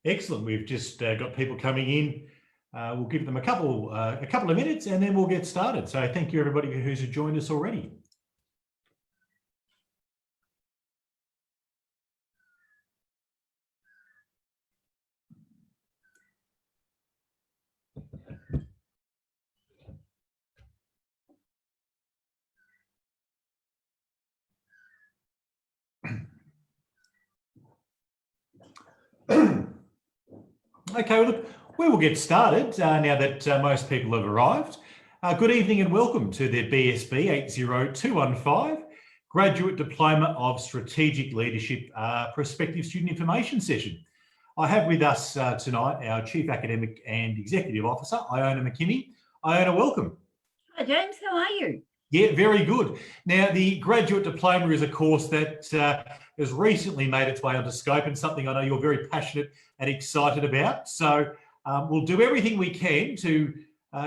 Excellent. We've just got people coming in. We'll give them a couple of minutes and then we'll get started. So thank you everybody who's joined us already. Okay, well, look, we will get started now that most people have arrived. Good evening and welcome to the BSB80215 Graduate Diploma of Strategic Leadership Prospective Student Information Session. I have with us tonight our Chief Academic and Executive Officer, Iona McKinney. Iona, welcome. Hi James, how are you? Yeah, very good. Now, the Graduate Diploma is a course that has recently made its way onto Scope and something I know you're very passionate and excited about. So we'll do everything we can to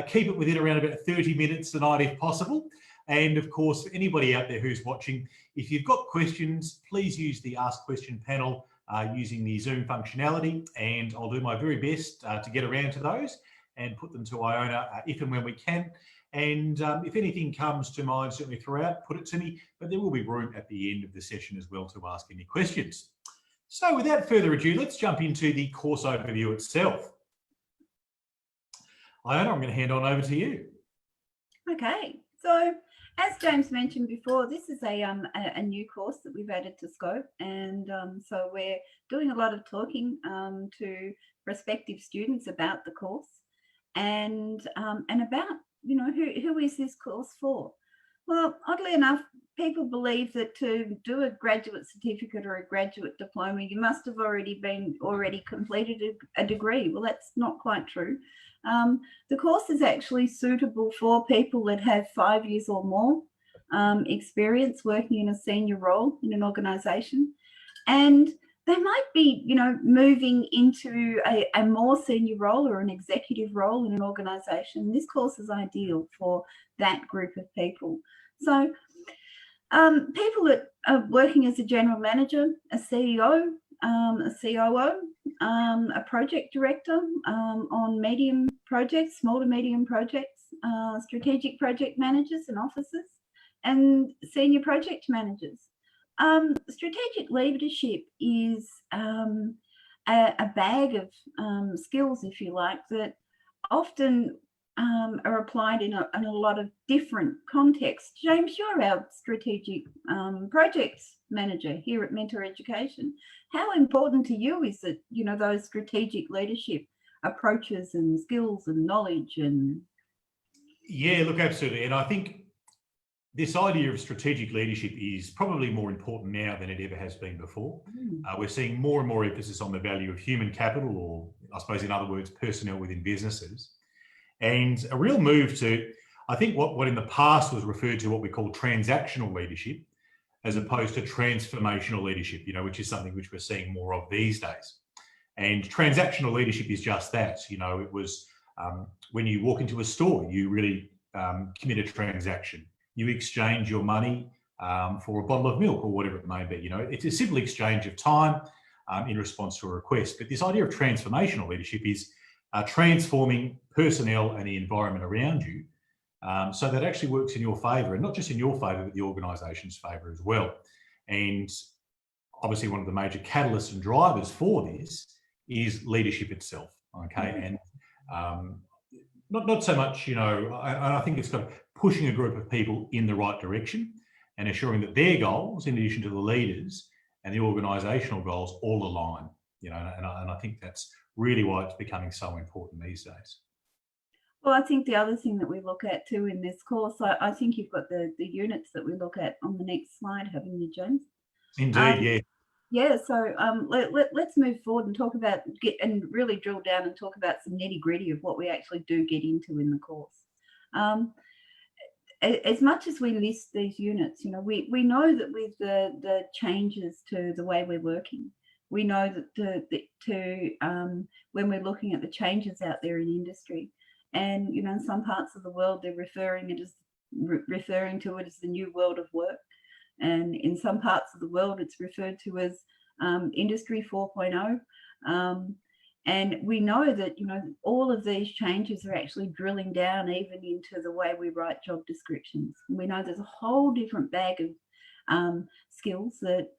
keep it within around about 30 minutes tonight if possible. And of course, for anybody out there who's watching, if you've got questions, please use the Ask Question panel using the Zoom functionality, and I'll do my very best to get around to those and put them to Iona if and when we can. And if anything comes to mind, certainly throughout, put it to me, but there will be room at the end of the session as well to ask any questions. So without further ado, let's jump into the course overview itself. Iona, I'm going to hand on over to you. Okay, so as James mentioned before, this is a new course that we've added to Scope, and so we're doing a lot of talking to prospective students about the course and about, you know, who is this course for? Well, oddly enough, people believe that to do a graduate certificate or a graduate diploma, you must have already completed a degree. Well, that's not quite true. The course is actually suitable for people that have 5 years or more experience working in a senior role in an organisation, and they might be, you know, moving into a more senior role or an executive role in an organisation. This course is ideal for that group of people. So people that are working as a general manager, a CEO, a COO, a project director on medium projects, small to medium projects, strategic project managers and officers, and senior project managers. Strategic leadership is a bag of skills, if you like, that often are applied in a lot of different contexts. James, you're our strategic projects manager here at Mentor Education. How important to you is it, you know, those strategic leadership approaches and skills and knowledge? And yeah, look, absolutely. And I think this idea of strategic leadership is probably more important now than it ever has been before. We're seeing more and more emphasis on the value of human capital, or I suppose in other words, personnel within businesses. And a real move to, I think, what in the past was referred to what we call transactional leadership, as opposed to transformational leadership, you know, which is something which we're seeing more of these days. And transactional leadership is just that. You know, it was when you walk into a store, you really commit a transaction. You exchange your money for a bottle of milk or whatever it may be. You know, it's a simple exchange of time in response to a request. But this idea of transformational leadership is transforming personnel and the environment around you so that actually works in your favour, and not just in your favour, but the organisation's favour as well. And obviously one of the major catalysts and drivers for this is leadership itself, okay? And not so much, you know, I think it's kind of pushing a group of people in the right direction and ensuring that their goals, in addition to the leaders and the organisational goals, all align, you know, and I think that's really why it's becoming so important these days. Well, I think the other thing that we look at too in this course, I think you've got the units that we look at on the next slide, haven't you, James? Indeed, yeah. Yeah, so let's move forward and talk about, and really drill down and talk about some nitty gritty of what we actually do get into in the course. As much as we list these units, you know, we know that with the changes to the way we're working, we know that when we're looking at the changes out there in industry, and you know, in some parts of the world they're referring to it as the new world of work. And in some parts of the world, it's referred to as Industry 4.0. And we know that, all of these changes are actually drilling down even into the way we write job descriptions. We know there's a whole different bag of skills that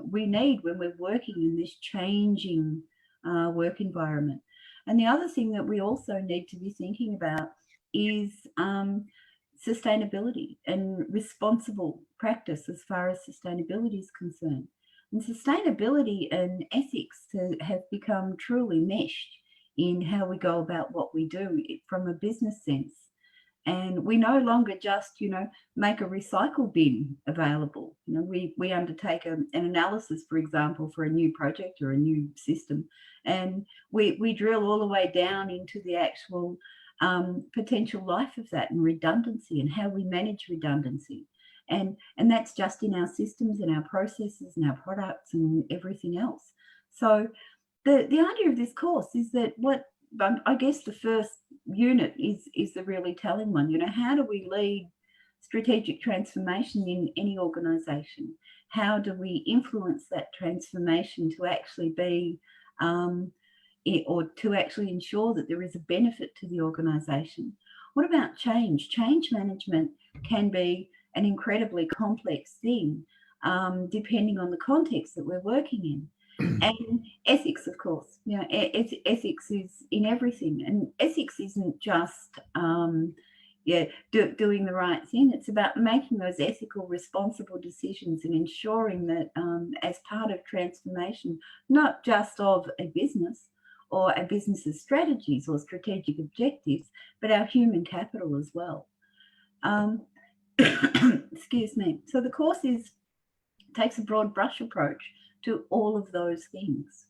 we need when we're working in this changing work environment. And the other thing that we also need to be thinking about is sustainability and responsible practice as far as sustainability is concerned. And sustainability and ethics have become truly meshed in how we go about what we do from a business sense. And we no longer just, make a recycle bin available. We undertake an analysis, for example, for a new project or a new system, and we drill all the way down into the actual potential life of that and redundancy and how we manage redundancy. And that's just in our systems and our processes and our products and everything else. So the idea of this course is that I guess the first unit is the really telling one. How do we lead strategic transformation in any organisation? How do we influence that transformation to actually be or to actually ensure that there is a benefit to the organisation? What about change? Change management can be an incredibly complex thing, depending on the context that we're working in. And ethics, of course, ethics is in everything. And ethics isn't just, doing the right thing. It's about making those ethical, responsible decisions and ensuring that as part of transformation, not just of a business or a business's strategies or strategic objectives, but our human capital as well. Excuse me. So the course takes a broad brush approach to all of those things.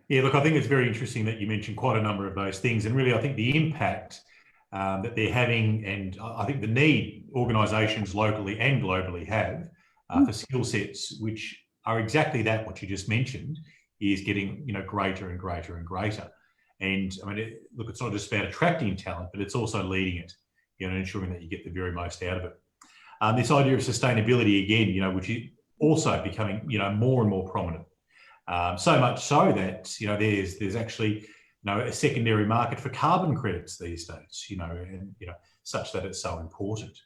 Yeah, look, I think it's very interesting that you mentioned quite a number of those things, and really I think the impact that they're having, and I think the need organisations locally and globally have for skill sets which are exactly that, what you just mentioned, is getting greater and greater and greater. And I mean, look, it's not just about attracting talent, but it's also leading it, ensuring that you get the very most out of it. This idea of sustainability, again, which is also becoming, more and more prominent. So much so that, there's actually, a secondary market for carbon credits these days, and, such that it's so important.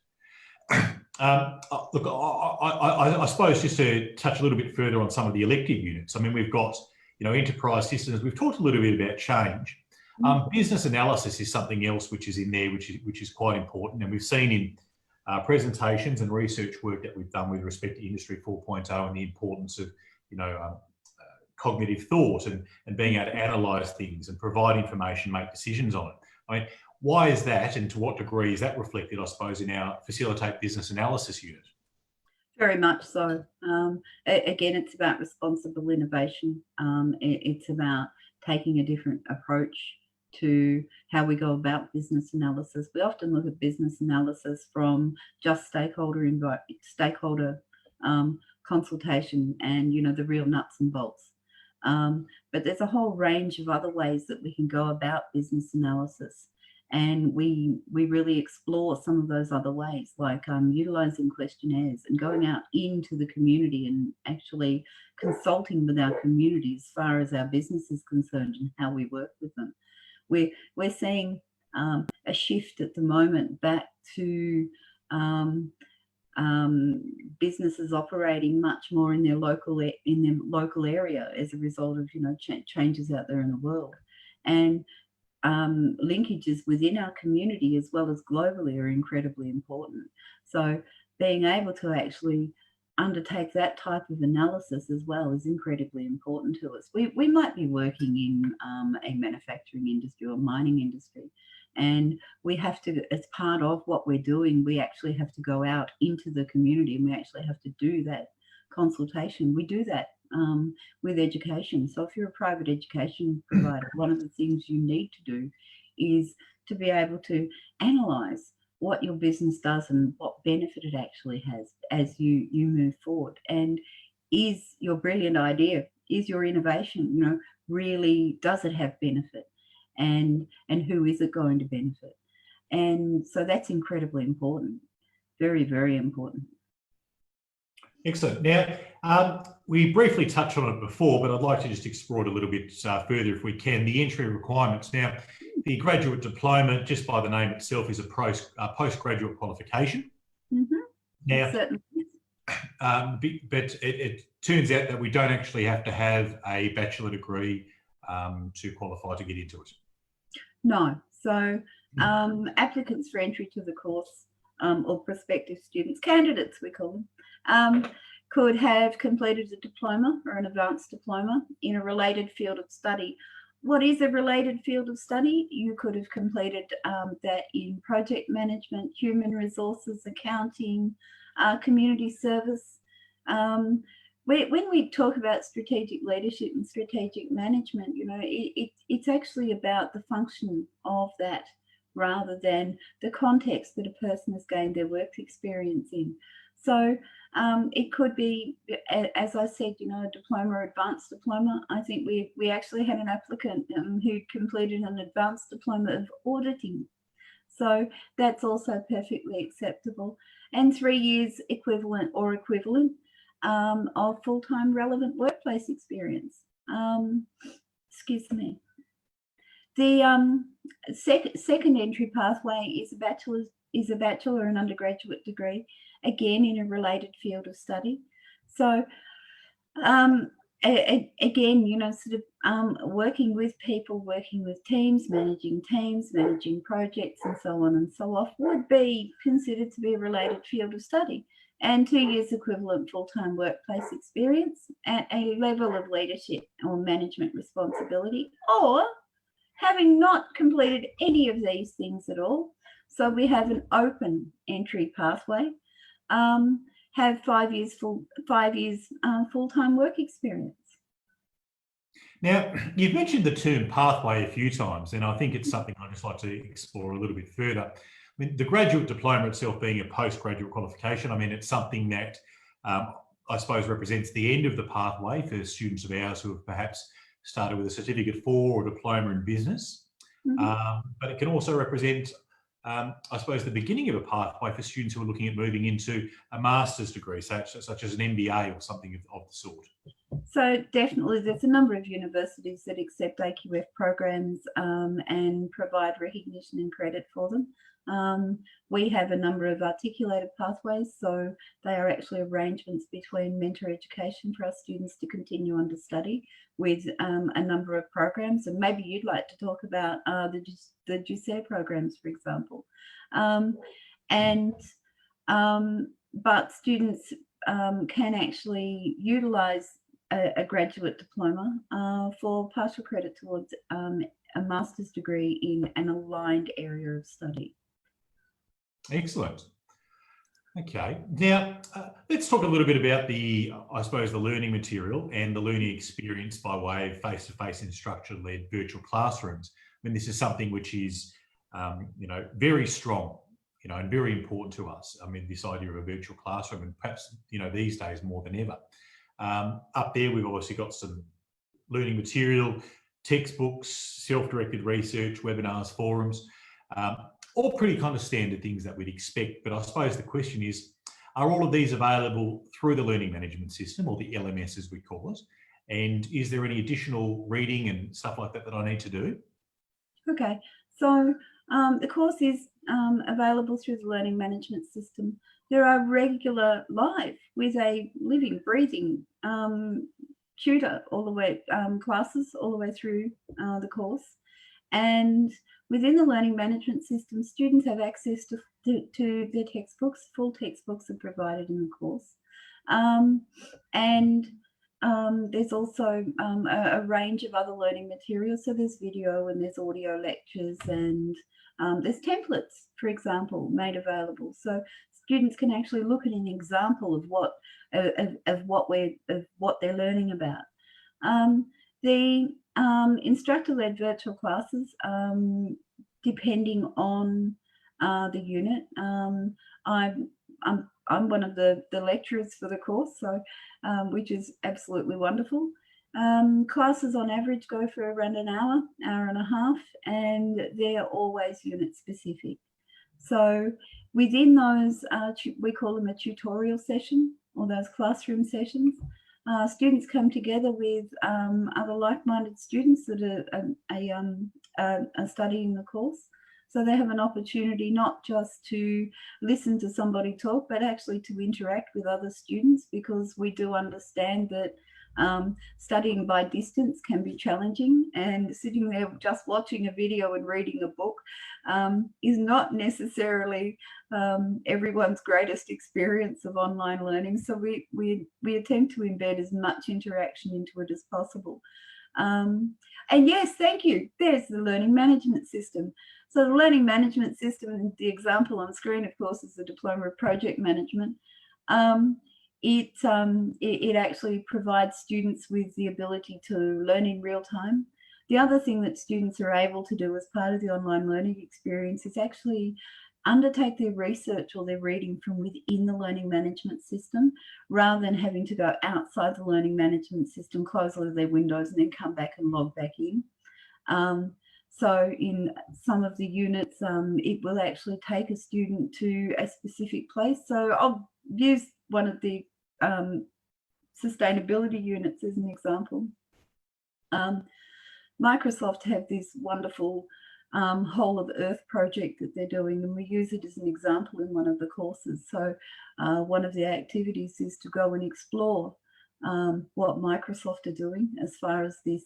Look, I suppose just to touch a little bit further on some of the elective units. I mean, we've got, enterprise systems. We've talked a little bit about change. Business analysis is something else which is in there, which is quite important. And we've seen in presentations and research work that we've done with respect to Industry 4.0 and the importance of, cognitive thought and being able to analyse things and provide information, make decisions on it. I mean, why is that, and to what degree is that reflected, I suppose, in our Facilitate Business Analysis unit? Very much so. Again, it's about responsible innovation. It's about taking a different approach to how we go about business analysis. We often look at business analysis from just stakeholder consultation and, the real nuts and bolts. But there's a whole range of other ways that we can go about business analysis. And we really explore some of those other ways, like utilising questionnaires and going out into the community and actually consulting with our community as far as our business is concerned and how we work with them. We're seeing a shift at the moment back to businesses operating much more in their local area as a result of changes out there in the world, and linkages within our community as well as globally are incredibly important. So being able to actually undertake that type of analysis as well is incredibly important to us. We might be working in a manufacturing industry or mining industry, and we have to, as part of what we're doing, we actually have to go out into the community and we actually have to do that consultation. We do that with education. So if you're a private education provider, one of the things you need to do is to be able to analyse what your business does and what benefit it actually has as you move forward. And is your brilliant idea, is your innovation, really, does it have benefit? And who is it going to benefit? And so that's incredibly important. Very, very important. Excellent. Now, we briefly touched on it before, but I'd like to just explore it a little bit further if we can. The entry requirements. Now, the graduate diploma, just by the name itself, is a postgraduate qualification. Mm-hmm. Now, Certainly. but it turns out that we don't actually have to have a bachelor degree to qualify to get into it. No. So applicants for entry to the course or prospective students, candidates we call them, could have completed a diploma or an advanced diploma in a related field of study. What is a related field of study? You could have completed that in project management, human resources, accounting, community service. When we talk about strategic leadership and strategic management, you know, it's actually about the function of that rather than the context that a person has gained their work experience in. So it could be, as I said, you know, a diploma or advanced diploma. I think we actually had an applicant who completed an advanced diploma of auditing. So that's also perfectly acceptable. And 3 years equivalent of full-time relevant workplace experience. Excuse me. The second entry pathway is a bachelor and undergraduate degree, again in a related field of study. So again, you know, sort of working with people, working with teams, managing projects, and so on and so off, would be considered to be a related field of study. And 2 years equivalent full-time workplace experience at a level of leadership or management responsibility, or having not completed any of these things at all. So we have an open entry pathway, have 5 years full-time work experience. Now, you've mentioned the term pathway a few times, and I think it's something I'd just like to explore a little bit further. I mean, the graduate diploma itself being a postgraduate qualification, I mean, it's something that I suppose represents the end of the pathway for students of ours who have perhaps started with a certificate for or diploma in business. Mm-hmm. But it can also represent, I suppose, the beginning of a pathway for students who are looking at moving into a master's degree, such as an MBA or something of the sort. So definitely there's a number of universities that accept AQF programs and provide recognition and credit for them. We have a number of articulated pathways, so they are actually arrangements between mentor education for our students to continue understudy with a number of programs. And maybe you'd like to talk about the GSAIR programs, for example. But students can actually utilise a graduate diploma for partial credit towards a master's degree in an aligned area of study. Excellent. Okay, now let's talk a little bit about I suppose, the learning material and the learning experience by way of face-to-face instructor-led virtual classrooms. I mean, this is something which is, you know, very strong, you know, and very important to us. I mean, this idea of a virtual classroom, and perhaps, you know, these days more than ever. Up there, we've obviously got some learning material, textbooks, self-directed research, webinars, forums, all pretty kind of standard things that we'd expect. But I suppose the question is, are all of these available through the learning management system, or the LMS as we call it? And is there any additional reading and stuff like that I need to do? Okay, so the course is available through the learning management system. There are regular live with a living, breathing tutor all the way, classes all the way through the course. And within the learning management system, students have access to their textbooks. Full textbooks are provided in the course. There's also a range of other learning materials. So there's video and there's audio lectures, and there's templates, for example, made available. So students can actually look at an example of what they're learning about. The instructor-led virtual classes, depending on the unit. I'm one of the lecturers for the course, so which is absolutely wonderful. Classes on average go for around an hour and a half, and they're always unit specific. So within those, we call them a tutorial session or those classroom sessions. Students come together with other like-minded students that are studying the course. So they have an opportunity not just to listen to somebody talk, but actually to interact with other students, because we do understand that studying by distance can be challenging, and sitting there just watching a video and reading a book is not necessarily everyone's greatest experience of online learning. So we attempt to embed as much interaction into it as possible. And yes, thank you. There's the learning management system. So the learning management system, the example on screen, of course, is the Diploma of Project Management. It actually provides students with the ability to learn in real time. The other thing that students are able to do as part of the online learning experience is actually undertake their research or their reading from within the learning management system, rather than having to go outside the learning management system, close all of their windows and then come back and log back in. So in some of the units, it will actually take a student to a specific place. So I'll use one of the sustainability units as an example. Microsoft have this wonderful whole of Earth project that they're doing, and we use it as an example in one of the courses. So one of the activities is to go and explore what Microsoft are doing as far as this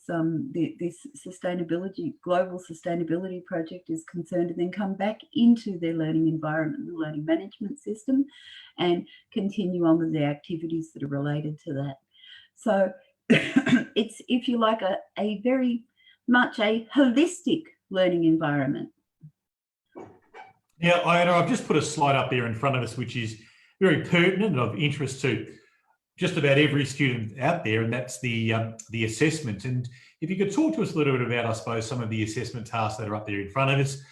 this sustainability, global sustainability project is concerned, and then come back into their learning environment, the learning management system, and continue on with the activities that are related to that. So it's, if you like, a very much a holistic learning environment. Yeah, I've just put a slide up there in front of us, which is very pertinent and of interest to just about every student out there, and that's the assessment. And if you could talk to us a little bit about, I suppose, some of the assessment tasks that are up there in front of us.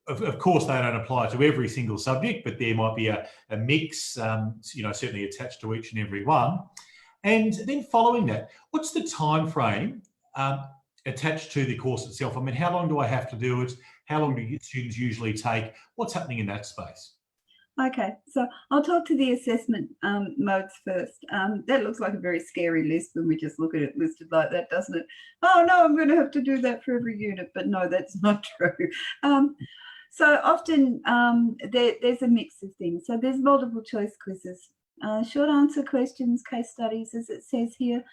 Of course, they don't apply to every single subject, but there might be a mix, you know, certainly attached to each and every one. And then following that, what's the time frame attached to the course itself? I mean, how long do I have to do it? How long do students usually take? What's happening in that space? Okay, so I'll talk to the assessment modes first. That looks like a very scary list when we just look at it listed like that, doesn't it? Oh no, I'm going to have to do that for every unit, but no, that's not true. So often there's a mix of things. So there's multiple choice quizzes, short answer questions, case studies, as it says here,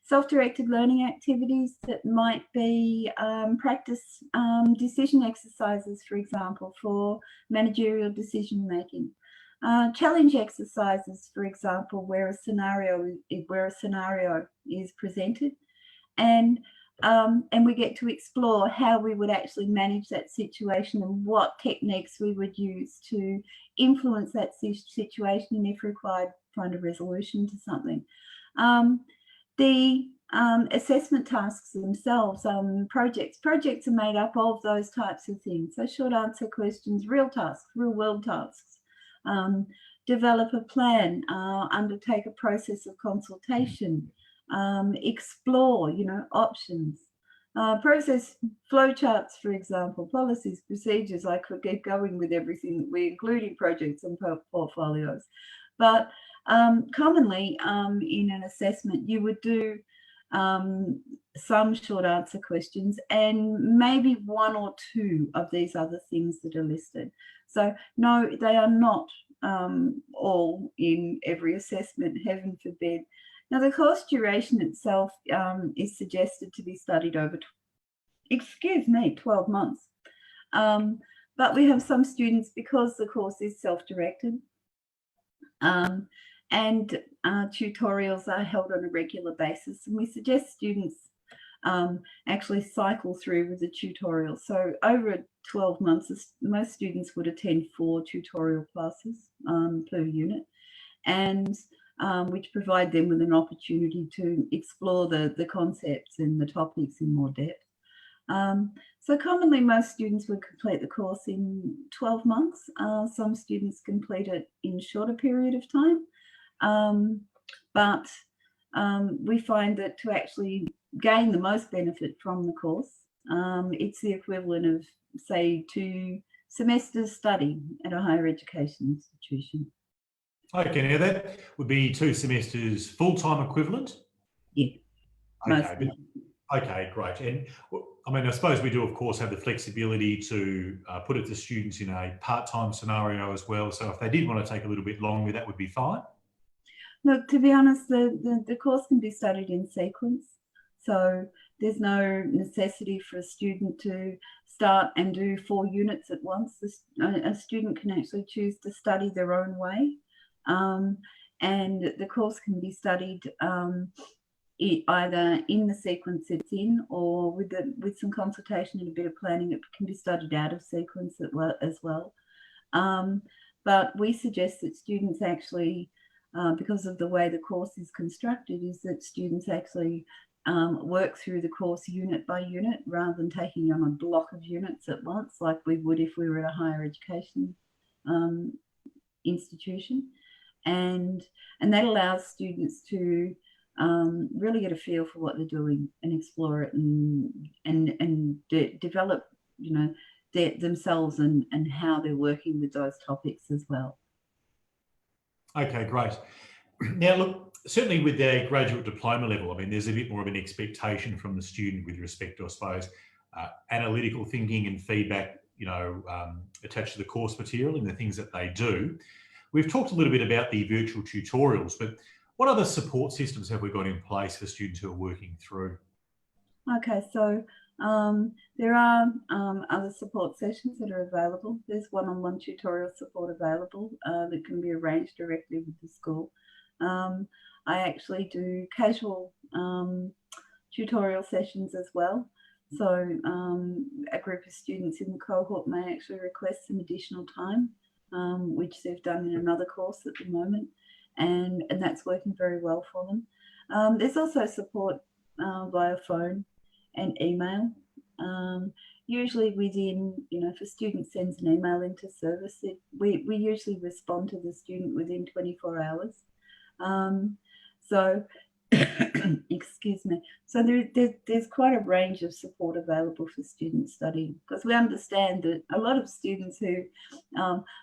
self-directed learning activities that might be practice decision exercises, for example, for managerial decision making, challenge exercises, for example, where a scenario is presented, and we get to explore how we would actually manage that situation and what techniques we would use to influence that situation, and if required, find a resolution to something. The assessment tasks themselves, projects are made up of those types of things. So short answer questions, real tasks, real world tasks, develop a plan, undertake a process of consultation, explore, you know, options, process flowcharts, for example, policies, procedures. I could get going with everything that we include in projects and portfolios. But commonly in an assessment, you would do some short answer questions and maybe one or two of these other things that are listed. So no, they are not all in every assessment, heaven forbid. Now, the course duration itself is suggested to be studied over 12 months. But we have some students, because the course is self-directed, and tutorials are held on a regular basis, and we suggest students actually cycle through with the tutorial. So over 12 months, most students would attend 4 tutorial classes per unit, and which provide them with an opportunity to explore the concepts and the topics in more depth. So commonly most students would complete the course in 12 months. Some students complete it in a shorter period of time. But we find that to actually gain the most benefit from the course, it's the equivalent of, say, 2 semesters study at a higher education institution. Okay, now that would be 2 semesters full-time equivalent? Yeah, Okay, mostly. okay, great. And I mean, I suppose we do, of course, have the flexibility to put it to students in a part-time scenario as well. So if they did want to take a little bit longer, that would be fine. Look, to be honest, the course can be studied in sequence. So there's no necessity for a student to start and do 4 units at once. A student can actually choose to study their own way. And the course can be studied either in the sequence it's in, or with some consultation and a bit of planning, it can be studied out of sequence as well. But we suggest that students actually, because of the way the course is constructed, is that students actually work through the course unit by unit rather than taking on a block of units at once, like we would if we were at a higher education institution. And that allows students to really get a feel for what they're doing and explore it and develop, you know, themselves and how they're working with those topics as well. Okay, great. Now, look, certainly with their graduate diploma level, I mean, there's a bit more of an expectation from the student with respect to, I suppose, analytical thinking and feedback, you know, attached to the course material and the things that they do. We've talked a little bit about the virtual tutorials, but what other support systems have we got in place for students who are working through? Okay, so there are other support sessions that are available. There's one-on-one tutorial support available that can be arranged directly with the school. I actually do casual tutorial sessions as well. So a group of students in the cohort may actually request some additional time, which they've done in another course at the moment, and that's working very well for them. There's also support via phone and email. Usually within, you know, if a student sends an email into service, we usually respond to the student within 24 hours. So, excuse me. So there's quite a range of support available for students studying, because we understand that a lot of students who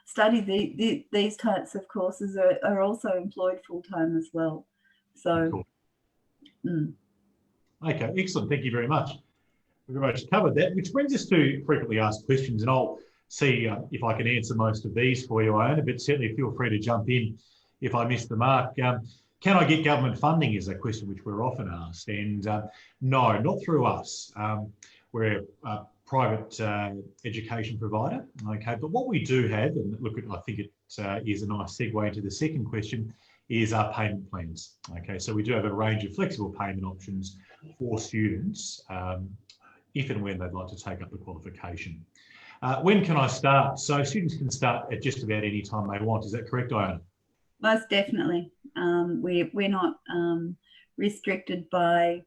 study these types of courses are also employed full-time as well. So, Cool. Okay, excellent. Thank you very much. We've very much covered that, which brings us to frequently asked questions, and I'll see if I can answer most of these for you, Iona, but certainly feel free to jump in if I miss the mark. Can I get government funding is a question which we're often asked, and no, not through us. We're a private education provider, okay, but what we do have, and look, I think it is a nice segue into the second question, is our payment plans. Okay, so we do have a range of flexible payment options for students if and when they'd like to take up the qualification. When can I start? So students can start at just about any time they want. Is that correct, Iona? Most definitely. We're not restricted by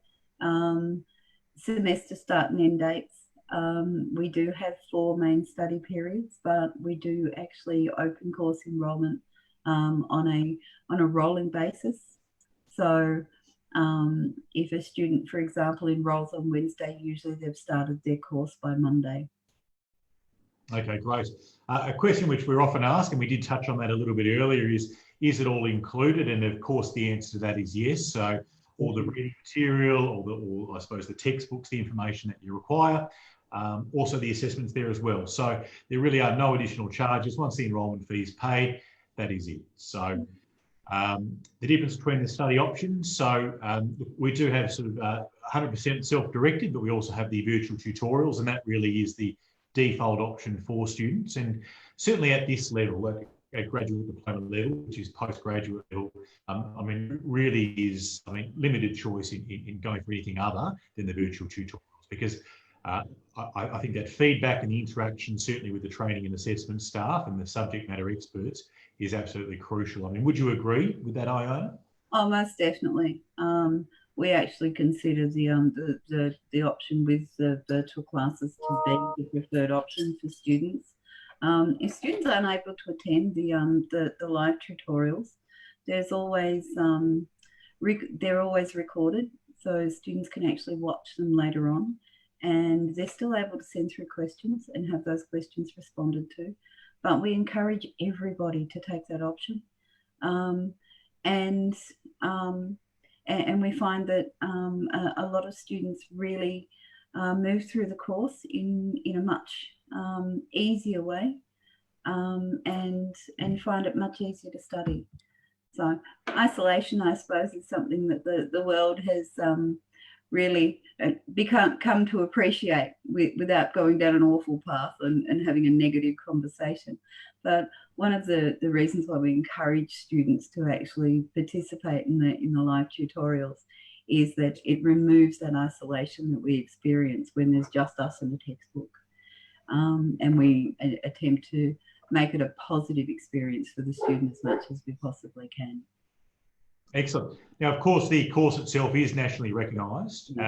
semester start and end dates. We do have 4 main study periods, but we do actually open course enrolment on a rolling basis. So if a student, for example, enrolls on Wednesday, usually they've started their course by Monday. Okay, great. A question which we're often asked, and we did touch on that a little bit earlier, is it all included? And of course, the answer to that is yes. So all the reading material, or I suppose the textbooks, the information that you require, also the assessments there as well. So there really are no additional charges. Once the enrolment fee is paid, that is it. So the difference between the study options, so we do have sort of 100% self-directed, but we also have the virtual tutorials, and that really is the default option for students. And certainly at this level, at graduate diploma level, which is postgraduate level, I mean, really is, I mean, limited choice in going for anything other than the virtual tutorials, because I think that feedback and the interaction, certainly with the training and assessment staff and the subject matter experts, is absolutely crucial. I mean, would you agree with that, Iona? Oh, most definitely. We actually consider the option with the virtual classes to be the preferred option for students. If students aren't able to attend the live tutorials, there's always they're always recorded, so students can actually watch them later on, and they're still able to send through questions and have those questions responded to. But we encourage everybody to take that option. and we find that a lot of students really move through the course in a much easier way, and find it much easier to study. So isolation, I suppose, is something that the world has really come to appreciate without going down an awful path and having a negative conversation. But one of the reasons why we encourage students to actually participate in the live tutorials is that it removes that isolation that we experience when there's just us and the textbook. And we attempt to make it a positive experience for the student as much as we possibly can. Excellent. Now, of course, the course itself is nationally recognised.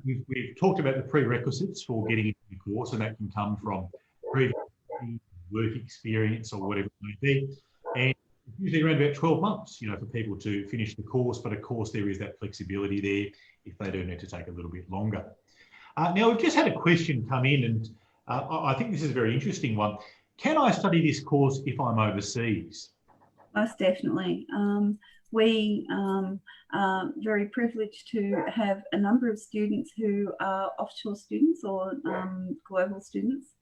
We've talked about the prerequisites for getting into the course, and that can come from previous work experience or whatever it may be. And usually around about 12 months, for people to finish the course. But of course, there is that flexibility there if they do need to take a little bit longer. Now, we've just had a question come in, and I think this is a very interesting one. Can I study this course if I'm overseas? Most definitely. We are very privileged to have a number of students who are offshore students or global students.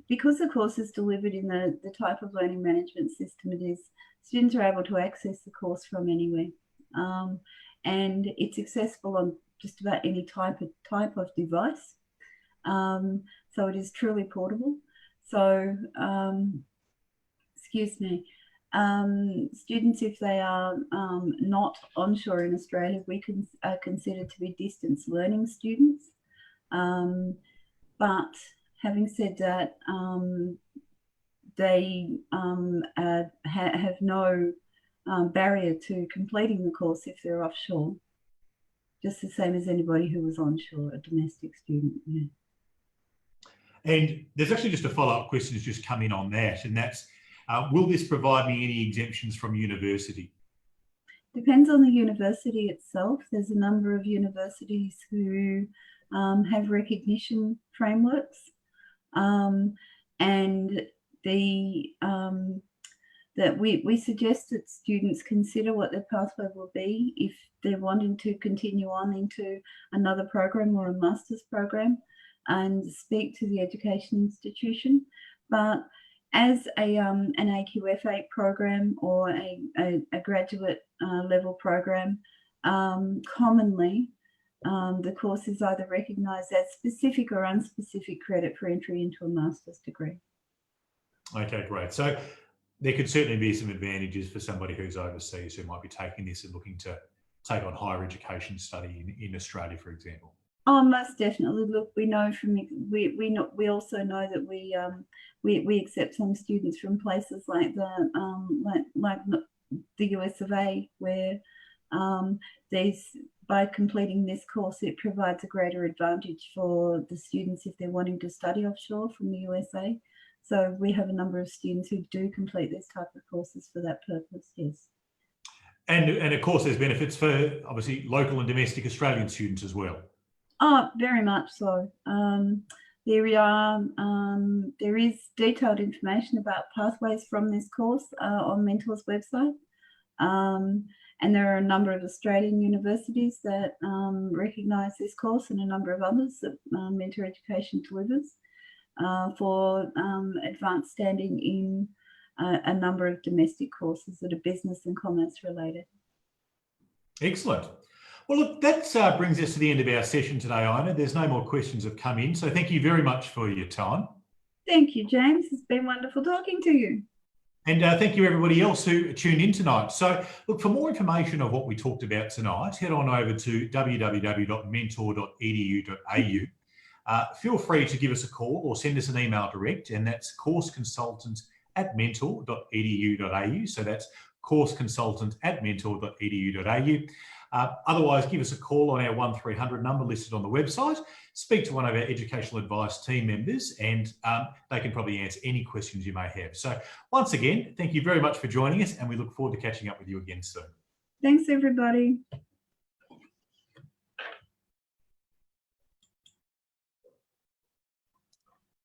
Because the course is delivered in the type of learning management system it is, students are able to access the course from anywhere. And it's accessible on just about any type of device. So it is truly portable. So, students, if they are not onshore in Australia, we are considered to be distance learning students. But having said that, they have no barrier to completing the course if they're offshore, just the same as anybody who was onshore, a domestic student. Yeah. And there's actually just a follow-up question that's just come in on that, and that's, will this provide me any exemptions from university? Depends on the university itself. There's a number of universities who have recognition frameworks, and that we suggest that students consider what their pathway will be if they're wanting to continue on into another program or a master's program, and speak to the education institution. But as an AQF8 program or a graduate level program, commonly the course is either recognised as specific or unspecific credit for entry into a master's degree. Okay, great. So there could certainly be some advantages for somebody who's overseas who might be taking this and looking to take on higher education study in Australia, for example. Oh, most definitely. Look, we know from we also know that we accept some students from places like the US of A, where by completing this course, it provides a greater advantage for the students if they're wanting to study offshore from the USA. So we have a number of students who do complete this type of courses for that purpose. Yes. And of course, there's benefits for obviously local and domestic Australian students as well. Oh, very much so. There is detailed information about pathways from this course on Mentor's website. And there are a number of Australian universities that recognise this course and a number of others that Mentor Education delivers for advanced standing in a number of domestic courses that are business and commerce related. Excellent. Well, look, that brings us to the end of our session today, Ina. There's no more questions have come in, so thank you very much for your time. Thank you, James. It's been wonderful talking to you. And thank you everybody else who tuned in tonight. So look, for more information on what we talked about tonight, head on over to www.mentor.edu.au. Feel free to give us a call or send us an email direct, and that's courseconsultant@mentor.edu.au. So that's courseconsultant@mentor.edu.au. Otherwise, give us a call on our 1300 number listed on the website. Speak to one of our educational advice team members, and they can probably answer any questions you may have. So once again, thank you very much for joining us, and we look forward to catching up with you again soon. Thanks, everybody.